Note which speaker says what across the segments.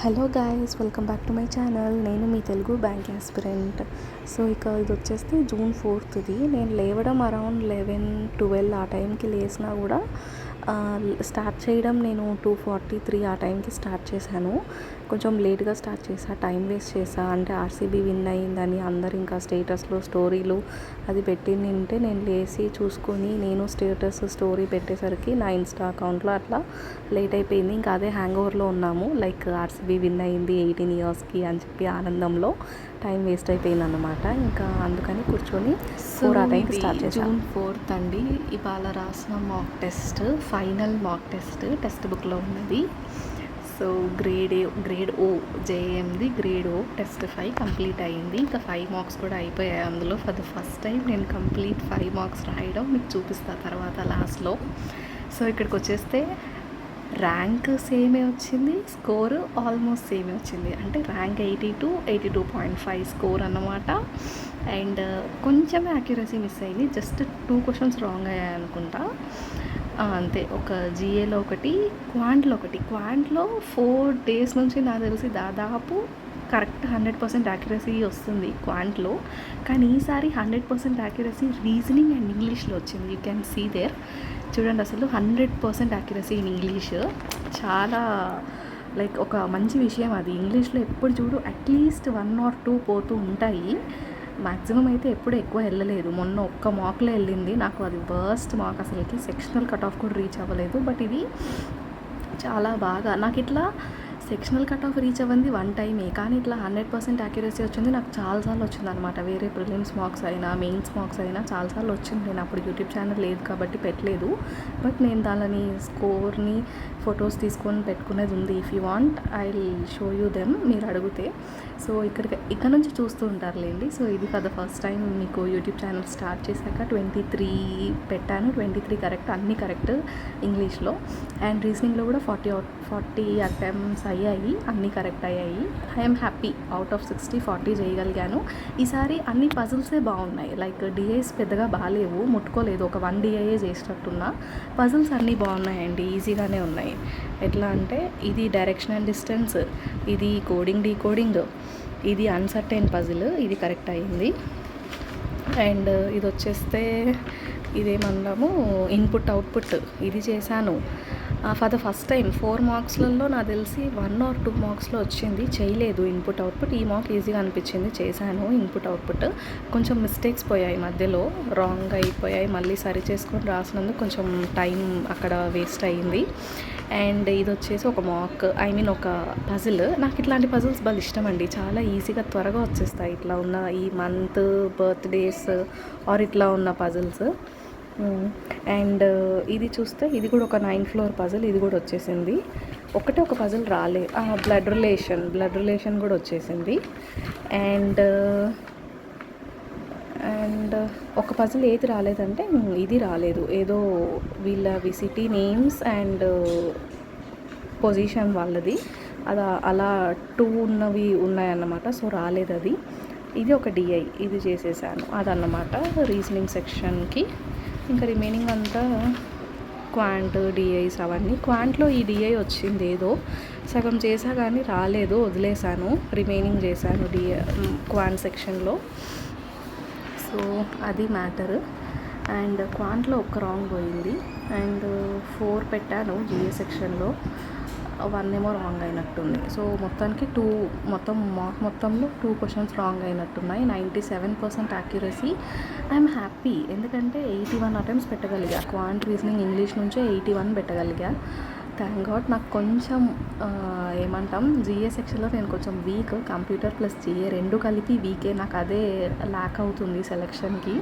Speaker 1: Hello guys, welcome back to my channel. నేను మీ Telugu bank aspirant. So ఇక ఇది వచ్చేస్తే జూన్ 4th. నేను లేవడం అరౌండ్ 11-12 ఆ టైంకి లేసినా కూడా స్టార్ట్ చేయడం నేను 2:43 ఆ టైంకి స్టార్ట్ చేశాను. కొంచెం లేట్గా స్టార్ట్ చేసా, టైం వేస్ట్ చేసా. అంటే ఆర్సీబీ విన్ అయ్యిందని అందరు ఇంకా స్టేటస్లో స్టోరీలు అది పెట్టిందంటే నేను లేచి చూసుకొని నేను స్టోరీ పెట్టేసరికి నా ఇన్స్టా అకౌంట్లో అట్లా లేట్ అయిపోయింది. ఇంకా అదే హ్యాంగ్ ఓవర్లో ఉన్నాము, లైక్ ఆర్సీబీ విన్ అయ్యింది 18 ఇయర్స్కి అని చెప్పి ఆనందంలో టైం వేస్ట్ అయిపోయింది అన్నమాట. ఇంకా అందుకని కూర్చొని 4 ఆ టైంకి స్టార్ట్ చేశాను. జూన్ 4th అండి. ఇవాళ రాసిన mock test, final mock test బుక్లో ఉన్నది. సో గ్రేడ్ ఓ జేఎంది గ్రేడ్ ఓ టెస్ట్ 5 కంప్లీట్ అయ్యింది. ఇంకా 5 మార్క్స్ కూడా అయిపోయాయి. అందులో ఫర్ ద ఫస్ట్ టైం నేను కంప్లీట్ 5 మార్క్స్ రాయడం మీకు చూపిస్తాను తర్వాత లాస్ట్లో. సో ఇక్కడికి వచ్చేస్తే ర్యాంక్ సేమే వచ్చింది, స్కోర్ ఆల్మోస్ట్ సేమే వచ్చింది. అంటే ర్యాంక్ 82.5 స్కోర్ అన్నమాట. అండ్ కొంచెం యాక్యురసీ మిస్ అయింది, జస్ట్ 2 క్వశ్చన్స్ రాంగ్ అయ్యాయి అనుకుంటా, అంతే. ఒక జిఏలో ఒకటి, క్వాంట్లో ఒకటి. క్వాంట్లో 4 days నుంచి నాకు తెలిసి దాదాపు కరెక్ట్ 100% యాక్యురసీ వస్తుంది క్వాంట్లో. కానీ ఈసారి 100% యాక్యురసీ రీజనింగ్ అండ్ ఇంగ్లీష్లో వచ్చింది. యూ క్యాన్ సీ దేర్, చూడండి. అసలు 100% యాక్యురసీ ఇన్ ఇంగ్లీష్ చాలా లైక్ ఒక మంచి విషయం అది. ఇంగ్లీష్లో ఎప్పుడు చూడు అట్లీస్ట్ 1 or 2 పోతూ ఉంటాయి. మ్యాక్సిమం అయితే ఎప్పుడు ఎక్కువ వెళ్ళలేదు. మొన్న ఒక్క మార్క్లో వెళ్ళింది నాకు, అది వర్స్ట్ మార్క్ అసలుకి. సెక్షనల్ కట్ ఆఫ్ కూడా రీచ్ అవ్వలేదు. బట్ ఇది చాలా బాగా నాకు ఇట్లా సెక్షనల్ కట్ ఆఫ్ రీచ్ అవ్వంది 1 టైమే, కానీ ఇట్లా 100% యాక్యురసీ వచ్చింది నాకు చాలాసార్లు వచ్చింది అనమాట. వేరే ప్రిలిమ్స్ మార్క్స్ అయినా మెయిన్స్ మార్క్స్ అయినా చాలాసార్లు వచ్చింది. నేను అప్పుడు యూట్యూబ్ ఛానల్ లేదు కాబట్టి పెట్టలేదు. బట్ నేను దానిని స్కోర్ని ఫొటోస్ తీసుకొని పెట్టుకునేది ఉంది. If you want I will show you them, మీరు అడిగితే. సో ఇక్కడ నుంచి చూస్తూ ఉంటారులేండి. సో ఇది ఫర్ ద ఫస్ట్ టైం మీకు యూట్యూబ్ ఛానల్ స్టార్ట్ చేశాక 23 పెట్టాను. 23 కరెక్ట్, అన్నీ కరెక్ట్ ఇంగ్లీష్లో. అండ్ రీజనింగ్లో కూడా 40 అటెంప్ట్స్ అయ్యాయి, అన్నీ కరెక్ట్ అయ్యాయి. I'm happy. అవుట్ ఆఫ్ 60 40 చేయగలిగాను. ఈసారి అన్ని పజిల్సే బాగున్నాయి. లైక్ డిఐస్ పెద్దగా బాగాలేవు, ముట్టుకోలేదు. ఒక 1 డిఐఏ చేసినట్టున్నా. పజిల్స్ అన్నీ బాగున్నాయండి, ఈజీగానే ఉన్నాయి. ఎట్లా అంటే ఇది డైరెక్షన్ అండ్ డిస్టెన్స్, ఇది కోడింగ్ డీకోడింగ్, ఇది అన్సర్టైన్ పజిల్, ఇది కరెక్ట్ అయ్యింది. అండ్ ఇది వచ్చేస్తే ఇదేమన్నాము ఇన్పుట్ అవుట్పుట్, ఇది చేశాను ఫర్ ద ఫస్ట్ టైం. 4 మార్క్స్లలో నాకు తెలిసి 1 or 2 మార్క్స్లో వచ్చింది, చేయలేదు ఇన్పుట్ అవుట్పుట్. ఈ మార్క్ ఈజీగా అనిపించింది, చేశాను ఇన్పుట్ అవుట్పుట్. కొంచెం మిస్టేక్స్ పోయాయి మధ్యలో, రాంగ్ అయిపోయాయి. మళ్ళీ సరి చేసుకొని రాసినందుకు కొంచెం టైం అక్కడ వేస్ట్ అయ్యింది. అండ్ ఇది వచ్చేసి ఒక మాక్, ఒక పజిల్. నాకు ఇట్లాంటి పజిల్స్ బాగా ఇష్టం అండి, చాలా ఈజీగా త్వరగా వచ్చేస్తాయి ఇట్లా ఉన్న ఈ మంత్ బర్త్డేస్ ఆర్ ఇట్లా ఉన్న పజిల్స్. అండ్ ఇది చూస్తే ఇది కూడా ఒక 9 floor పజిల్, ఇది కూడా వచ్చేసింది. ఒక పజిల్ రాలే, బ్లడ్ రిలేషన్ కూడా వచ్చేసింది. అండ్ ఒక పజిల్ ఏది రాలేదంటే ఇది రాలేదు, ఏదో వీళ్ళ సిటీ నేమ్స్ అండ్ పొజిషన్ వాళ్ళది, అలా 2 ఉన్నవి ఉన్నాయన్నమాట. సో రాలేదు అది. ఇది ఒక డిఐ, ఇది చేసేసాను అదన్నమాట రీజనింగ్ సెక్షన్కి. ఇంకా రిమైనింగ్ అంతా క్వాంట్ డిఐస్ అవన్నీ. క్వాంట్లో ఈ డిఐ వచ్చింది, ఏదో సగం చేసా కానీ రాలేదు, వదిలేసాను. రిమైనింగ్ చేశాను క్వాంట్ సెక్షన్లో. సో అది మ్యాటర్. అండ్ క్వాంట్లో ఒక్క రాంగ్ పోయింది. అండ్ 4 పెట్టాను జిఏ సెక్షన్లో, 1 ఏమో రాంగ్ అయినట్టుంది. సో మొత్తానికి మొత్తంలో 2 క్వశ్చన్స్ రాంగ్ అయినట్టున్నాయి. 97% యాక్యురసీ. ఐఎమ్ హ్యాపీ, ఎందుకంటే 81 అటెంప్ట్స్ పెట్టగలిగా. క్వాంట్ రీజనింగ్ ఇంగ్లీష్ నుంచే 81 పెట్టగలిగా. Thank God. నాకు కొంచెం జిఏ సెక్షన్లో నేను కొంచెం వీక్, కంప్యూటర్ ప్లస్ జిఏ 2 కలిపి వీకే. నాకు అదే ల్యాక్ అవుతుంది సెలెక్షన్కి.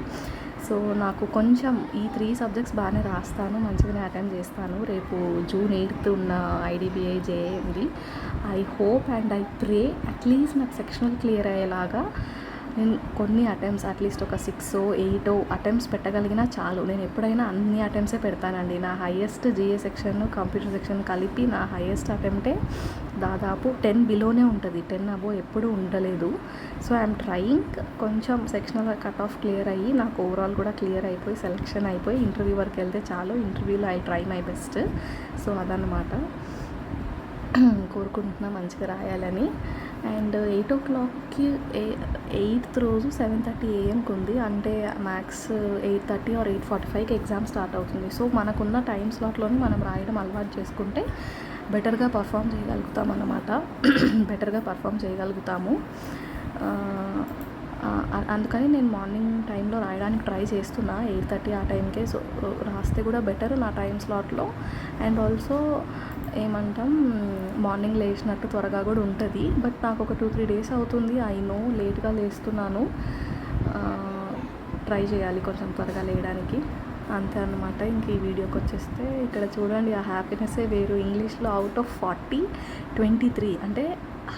Speaker 1: సో నాకు కొంచెం ఈ 3 సబ్జెక్ట్స్ బాగానే రాస్తాను, మంచిగానే అటెండ్ చేస్తాను. రేపు June 8th ఉన్న IDBI జేఏ ఉంది. I hope and I pray at least నాకు సెక్షనల్ క్లియర్ అయ్యేలాగా నేను కొన్ని అటెంప్ట్స్, అట్లీస్ట్ ఒక 6-8 అటెంప్ట్స్ పెట్టగలిగినా చాలు. నేను ఎప్పుడైనా అన్ని అటెంప్ట్సే పెడతానండి. నా highest GA section computer section కలిపి నా హైయెస్ట్ అటెంప్టే దాదాపు 10 బిలోనే ఉంటుంది, 10 అబో ఎప్పుడూ ఉండలేదు. So I'm trying. కొంచెం సెక్షనల్ కట్ ఆఫ్ క్లియర్ అయ్యి నాకు ఓవరాల్ కూడా క్లియర్ అయిపోయి సెలెక్షన్ అయిపోయి ఇంటర్వ్యూ వరకు వెళ్తే చాలు. ఇంటర్వ్యూలో I try my best. So అదన్నమాట. కోరుకుంటున్నా మంచిగా రాయాలని. అండ్ 8 o'clockకి 8th రోజు 7:30 AM ఉంది. అంటే మ్యాథ్స్ 8:30 ఆర్ 8:45కి ఎగ్జామ్ స్టార్ట్ అవుతుంది. సో మనకున్న టైం స్లాట్లోనే మనం రాయడం అలవాటు చేసుకుంటే బెటర్గా పర్ఫామ్ చేయగలుగుతాం అన్నమాట. బెటర్గా పర్ఫామ్ చేయగలుగుతాము. అందుకని నేను మార్నింగ్ టైంలో రాయడానికి ట్రై చేస్తున్నా 8:30 ఆ టైంకే. సో రాస్తే కూడా బెటర్ నా టైం స్లాట్లో. అండ్ ఆల్సో ఏమంటాం, మార్నింగ్ లేచినట్టు త్వరగా కూడా ఉంటుంది. బట్ నాకు ఒక 2-3 డేస్ అవుతుంది. ఐ నో లేట్గా లేస్తున్నాను. ట్రై చేయాలి కొంచెం త్వరగా లేయడానికి. అంతే అన్నమాట. ఇంక ఈ వీడియోకి వచ్చేస్తే ఇక్కడ చూడండి, ఆ హ్యాపీనెస్సే వేరు. ఇంగ్లీష్లో అవుట్ ఆఫ్ 40 23, అంటే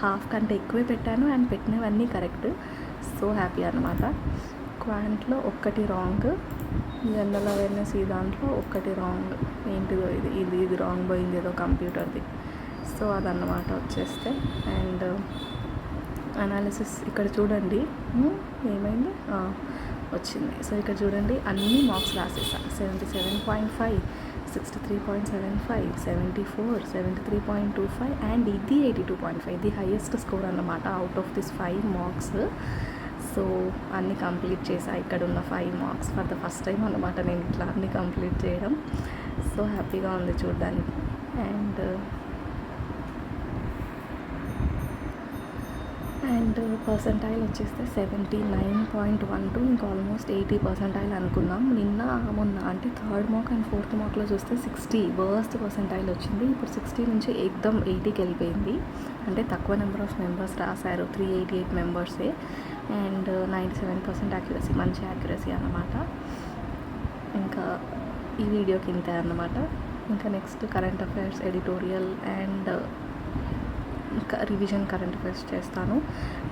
Speaker 1: హాఫ్ కంటే ఎక్కువే పెట్టాను. అండ్ పెట్టినవన్నీ కరెక్ట్. సో హ్యాపీ అనమాట. క్వాంట్లో ఒక్కటి రాంగ్, జనరల్ అవేర్నెస్ ఈ దాంట్లో ఒక్కటి రాంగ్. ఏంటిదో ఇది రాంగ్ పోయింది, ఏదో కంప్యూటర్ది. సో అదన్నమాట వచ్చేస్తే. అండ్ అనాలిసిస్ ఇక్కడ చూడండి ఏమైంది వచ్చింది. సో ఇక్కడ చూడండి అన్ని మార్క్స్ రాసేసాను. 77.5, 63.75, 74, 73.25 అండ్ ఇది 82.5. ఇది హైయెస్ట్ స్కోర్ అన్నమాట out of this 5 marks. So అన్నీ కంప్లీట్ చేసా. ఇక్కడ ఉన్న 5 marks for the first time అన్నమాట నేను ఇట్లా అన్నీ కంప్లీట్ చేయడం. సో హ్యాపీగా ఉంది చూడడానికి. అండ్ పర్సంటైల్ వచ్చేస్తే 79.12, ఇంకా ఆల్మోస్ట్ 80 పర్సంటైల్ అనుకున్నాం. మొన్న అంటే 3rd మార్క్ అండ్ 4th మార్క్లో చూస్తే 60 వర్స్ట్ పర్సంటైల్ వచ్చింది. ఇప్పుడు 60 నుంచి ఎక్దమ్ 80కి వెళ్ళిపోయింది. అంటే తక్కువ నెంబర్ ఆఫ్ మెంబర్స్ రాశారు, 388 మెంబర్సే. అండ్ 97% యాక్యురసీ, మంచి యాక్యురసీ అన్నమాట. ఇంకా ఈ వీడియోకి ఇంతే అన్నమాట. ఇంకా next current affairs, editorial and revision current affairs చేస్తాను.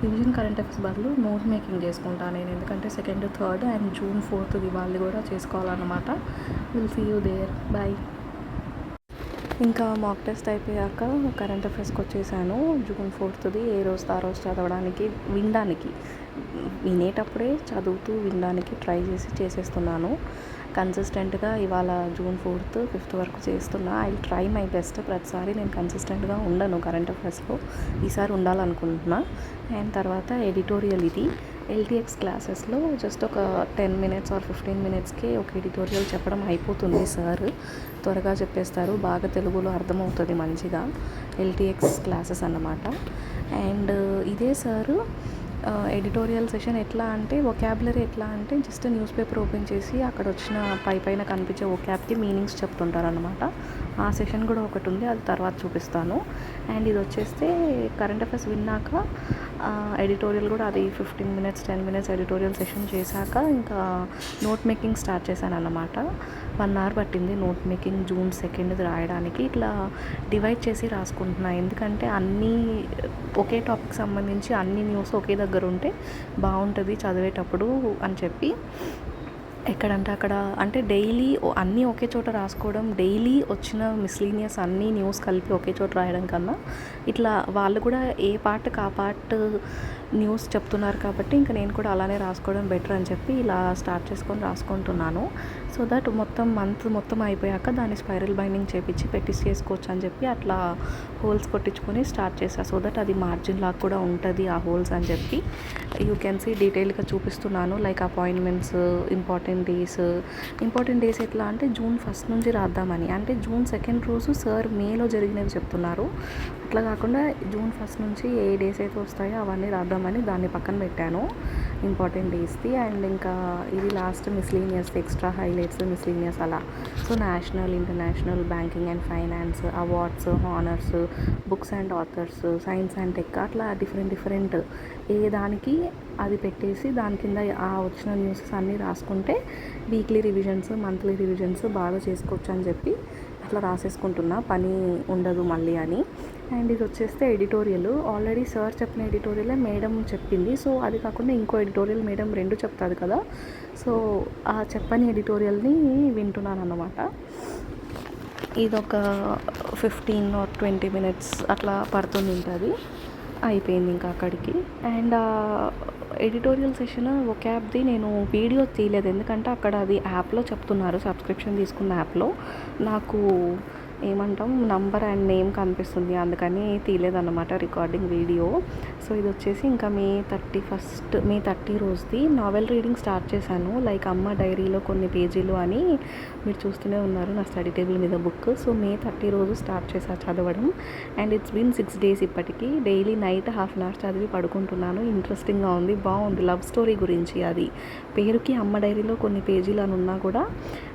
Speaker 1: రివిజన్ కరెంట్ అఫైర్స్ బదులు నోట్ మేకింగ్ చేసుకుంటాను నేను, ఎందుకంటే 2nd, 3rd and June 4th Diwali కూడా చేసుకోవాలన్నమాట. Will see you there. Bye. ఇంకా మాక్ టెస్ట్ అయిపోయాక కరెంట్ అఫైర్స్కి వచ్చేసాను. June 4thది ఏ రోజు ఆ రోజు చదవడానికి, వినేటప్పుడే చదువుతూ వినడానికి ట్రై చేసేస్తున్నాను. కన్సిస్టెంట్గా ఇవాళ June 4th, 5th వరకు చేస్తున్నా. I try my best. ప్రతిసారి నేను కన్సిస్టెంట్గా ఉండను కరెంట్ అఫైర్స్లో, ఈసారి ఉండాలనుకుంటున్నా. అండ్ తర్వాత ఎడిటోరియల్, ఇది LTX క్లాసెస్లో జస్ట్ ఒక 10 minutes ఆర్ 15 minutesకే ఒక ఎడిటోరియల్ చెప్పడం అయిపోతుంది. సార్ త్వరగా చెప్పేస్తారు, బాగా తెలుగులో అర్థమవుతుంది మంచిగా. LTX క్లాసెస్ అన్నమాట. అండ్ ఇదే సారు ఎడిటోరియల్ సెషన్ ఎట్లా అంటే, వొకాబులరీ ఎట్లా అంటే జస్ట్ న్యూస్ పేపర్ ఓపెన్ చేసి అక్కడ వచ్చిన పైన కనిపించే వొకాబ్కి మీనింగ్స్ చెప్తుంటారు అనమాట. ఆ సెషన్ కూడా ఒకటి ఉంది, అది తర్వాత చూపిస్తాను. అండ్ ఇది వచ్చేస్తే కరెంట్ అఫైర్స్ విన్నాక ఎడిటోరియల్ కూడా అది 15 minutes 10 minutes ఎడిటోరియల్ సెషన్ చేశాక ఇంకా నోట్ మేకింగ్ స్టార్ట్ చేశాను అన్నమాట. 1 hour పట్టింది నోట్ మేకింగ్ June 2nd రాయడానికి. ఇట్లా డివైడ్ చేసి రాసుకుంటున్నా, ఎందుకంటే అన్నీ ఒకే టాపిక్ సంబంధించి అన్ని న్యూస్ ఒకే దగ్గర ఉంటే బాగుంటుంది చదివేటప్పుడు అని చెప్పి, ఎక్కడంటే అక్కడ అంటే డైలీ అన్నీ ఒకే చోట రాసుకోవడం, డైలీ వచ్చిన మిస్లీనియస్ అన్నీ న్యూస్ కలిపి ఒకే చోట రాయడం కన్నా ఇట్లా వాళ్ళు కూడా ఏ పార్ట్కి ఆ పార్ట్ న్యూస్ చెప్తున్నారు కాబట్టి ఇంకా నేను కూడా అలానే రాసుకోవడం బెటర్ అని చెప్పి ఇలా స్టార్ట్ చేసుకొని రాసుకుంటున్నాను. సో దట్ మంత్ మొత్తం అయిపోయాక దాన్ని స్పైరల్ బైండింగ్ చేపించి చేసుకోవచ్చు అని చెప్పి అట్లా హోల్స్ కొట్టించుకొని స్టార్ట్ చేశాను. సో దట్ అది మార్జిన్ లాగా కూడా ఉంటుంది ఆ హోల్స్ అని చెప్పి. యూ కెన్ సీ డీటెయిల్గా చూపిస్తున్నాను, లైక్ అపాయింట్మెంట్స్, ఇంపార్టెంట్ డేస్ ఎట్లా అంటే June 1st నుంచి రాద్దామని. అంటే June 2nd రోజు సార్ మేలో జరిగినవి చెప్తున్నారు. అట్లా కాకుండా June 1st నుంచి ఏ డేస్ అయితే వస్తాయో అవన్నీ రాద్దామని దాన్ని పక్కన పెట్టాను, ఇంపార్టెంట్ డేస్ది. అండ్ ఇంకా ఇది last miscellaneous, extra highlights, miscellaneous అలా. So national, international, banking and finance, awards, honours, books and authors, science and tech, అట్లా డిఫరెంట్ ఏ దానికి అది పెట్టేసి దాని కింద ఆ వచ్చిన న్యూసెస్ అన్నీ రాసుకుంటే వీక్లీ రివిజన్స్, మంత్లీ రివిజన్స్ బాగా చేసుకోవచ్చు అని చెప్పి అట్లా రాసేసుకుంటున్నా, పని ఉండదు మళ్ళీ అని. అండ్ ఇది వచ్చేస్తే ఎడిటోరియల్, ఆల్రెడీ సార్ చెప్పిన ఎడిటోరియలే మేడం చెప్పింది. సో అది కాకుండా ఇంకో ఎడిటోరియల్ మేడం 2 చెప్తుంది కదా, సో ఆ చెప్పని ఎడిటోరియల్ని వింటున్నాను అన్నమాట. ఇదొక 15 or 20 minutes అట్లా పడుతుంది, ఉంటుంది అయిపోయింది ఇంకా అక్కడికి. అండ్ ఎడిటోరియల్ సెషన్ వొకాబ్ది నేను వీడియో తీయలేదు, ఎందుకంటే అక్కడ అది యాప్లో చెప్తున్నారు, సబ్స్క్రిప్షన్ తీసుకున్న యాప్లో. నాకు ఏమంటాం నంబర్ అండ్ నేమ్ కనిపిస్తుంది, అందుకని తీయలేదన్నమాట రికార్డింగ్ వీడియో. సో ఇది వచ్చేసి ఇంకా మే 30 రోజుది నావెల్ రీడింగ్ స్టార్ట్ చేశాను. లైక్ అమ్మ డైరీలో కొన్ని పేజీలు అని మీరు చూస్తూనే ఉన్నారు నా స్టడీ టేబుల్ మీద బుక్. సో మే 30 రోజు స్టార్ట్ చేశాను చదవడం. అండ్ ఇట్స్ బీన్ 6 days ఇప్పటికి. డైలీ నైట్ ½ an hour చదివి పడుకుంటున్నాను. ఇంట్రెస్టింగ్గా ఉంది, బాగుంది. లవ్ స్టోరీ గురించి, అది పేరుకి అమ్మ డైరీలో కొన్ని పేజీలు అని ఉన్నా కూడా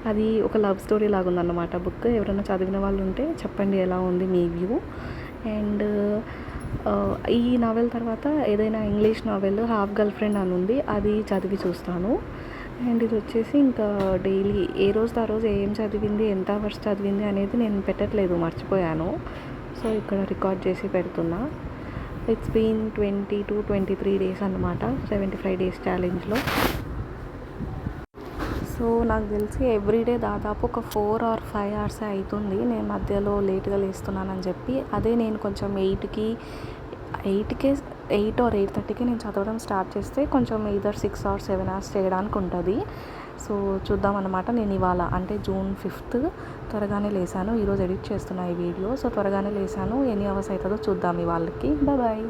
Speaker 1: అది ఒక లవ్ స్టోరీ లాగా ఉందన్నమాట బుక్. ఎవరైనా చదివిన వాళ్ళు ఉంటే చెప్పండి ఎలా ఉంది మీ వ్యూ. అండ్ ఈ నావెల్ తర్వాత ఏదైనా English novel Half Girlfriend అని ఉంది, అది చదివి చూస్తాను. అండ్ ఇది వచ్చేసి ఇంకా డైలీ ఏ రోజు ఆ రోజు ఏం చదివింది, ఎంత అవర్స్ చదివింది అనేది నేను పెట్టట్లేదు, మర్చిపోయాను. సో ఇక్కడ రికార్డ్ చేసి పెడుతున్నా. ఇట్స్ బీన్ 20 to 23 days అన్నమాట 75 days ఛాలెంజ్లో. సో నాకు తెలిసి ఎవ్రీడే దాదాపు ఒక 4 or 5 hours అవుతుంది నేను మధ్యలో లేట్గా లేస్తున్నానని చెప్పి. అదే నేను కొంచెం 8 or 8:30కి నేను చదవడం స్టార్ట్ చేస్తే కొంచెం either 6 or 7 hours చేయడానికి ఉంటుంది. సో చూద్దాం అన్నమాట. నేను ఇవాళ అంటే June 5th త్వరగానే లేసాను. ఈరోజు ఎడిట్ చేస్తున్నా ఈ వీడియో. సో త్వరగానే లేసాను, ఎన్ని అవర్స్ అవుతుందో చూద్దాం ఇవాళకి. బాయ్.